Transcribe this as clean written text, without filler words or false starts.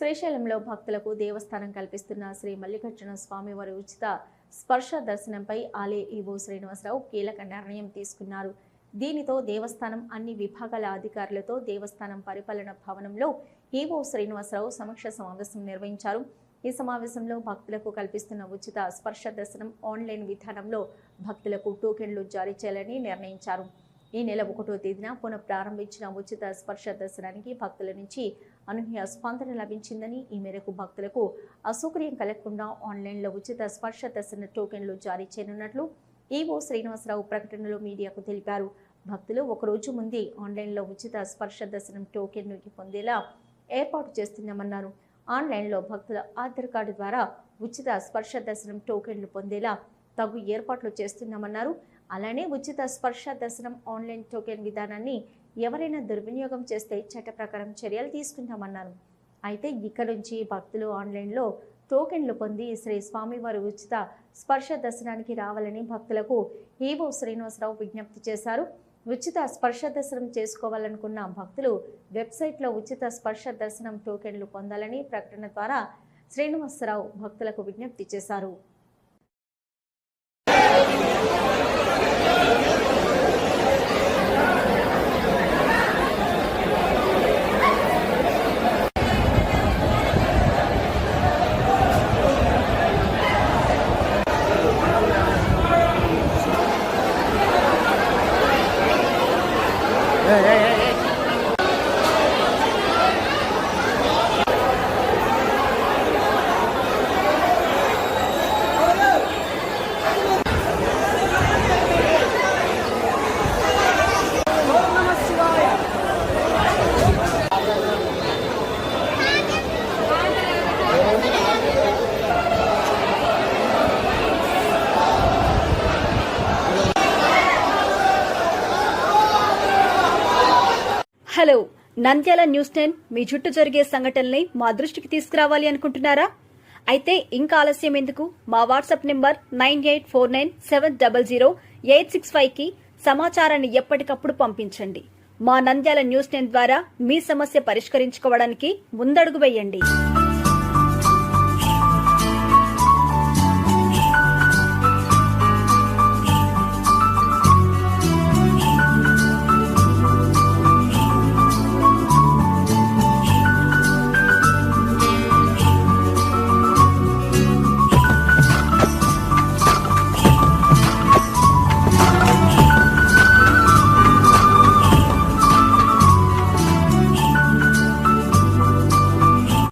శ్రీశైలంలో భక్తులకు దేవస్థానం కల్పిస్తున్న శ్రీ మల్లికార్జున స్వామివారి ఉచిత స్పర్శ దర్శనంపై ఆలయ ఈవో శ్రీనివాసరావు కీలక నిర్ణయం తీసుకున్నారు. దీనితో దేవస్థానం అన్ని విభాగాల అధికారులతో దేవస్థానం పరిపాలన భవనంలో ఈవో శ్రీనివాసరావు సమీక్ష సమావేశం నిర్వహించారు. ఈ సమావేశంలో భక్తులకు కల్పిస్తున్న ఉచిత స్పర్శ దర్శనం ఆన్లైన్ విధానంలో భక్తులకు టోకెన్లు జారీ చేయాలని నిర్ణయించారు. ఈ నెల 1వ తేదీన పునః ప్రారంభించిన ఉచిత స్పర్శ దర్శనానికి భక్తుల నుంచి అనూహ్య స్పందన లభించిందని, ఈ మేరకు భక్తులకు అసౌకర్యం కలగకుండా ఆన్లైన్లో ఉచిత స్పర్శ దర్శన టోకెన్లు జారీ చేయనున్నట్లు ఈవో శ్రీనివాసరావు ప్రకటనలో మీడియాకు తెలిపారు. భక్తులు ఒకరోజు ముందే ఆన్లైన్లో ఉచిత స్పర్శ దర్శనం టోకెన్ను పొందేలా ఏర్పాటు చేస్తున్నామన్నారు. ఆన్లైన్లో భక్తుల ఆధార్ కార్డు ద్వారా ఉచిత స్పర్శ దర్శనం టోకెన్లు పొందేలా తగు ఏర్పాట్లు చేస్తున్నామన్నారు. అలానే ఉచిత స్పర్శ దర్శనం ఆన్లైన్ టోకెన్ విధానాన్ని ఎవరైనా దుర్వినియోగం చేస్తే చట్ట ప్రకారం చర్యలు తీసుకుంటామన్నారు. అయితే ఇక నుంచి భక్తులు ఆన్లైన్లో టోకెన్లు పొంది శ్రీ స్వామివారి ఉచిత స్పర్శ దర్శనానికి రావాలని భక్తులకు ఈవో శ్రీనివాసరావు విజ్ఞప్తి చేశారు. ఉచిత స్పర్శ దర్శనం చేసుకోవాలనుకున్న భక్తులు వెబ్సైట్లో ఉచిత స్పర్శ దర్శనం టోకెన్లు పొందాలని ప్రకటన ద్వారా శ్రీనివాసరావు భక్తులకు విజ్ఞప్తి చేశారు. హలో, నంద్యాల న్యూస్ 10 మీ చుట్టూ జరిగే సంఘటనల్ని మా దృష్టికి తీసుకురావాలి అనుకుంటున్నారా? అయితే ఇంకా ఆలస్యం ఎందుకు? మా వాట్సాప్ నెంబర్ 9849700865కి సమాచారాన్ని ఎప్పటికప్పుడు పంపించండి. మా నంద్యాల న్యూస్ 10 ద్వారా మీ సమస్య పరిష్కరించుకోవడానికి ముందడుగు వేయండి.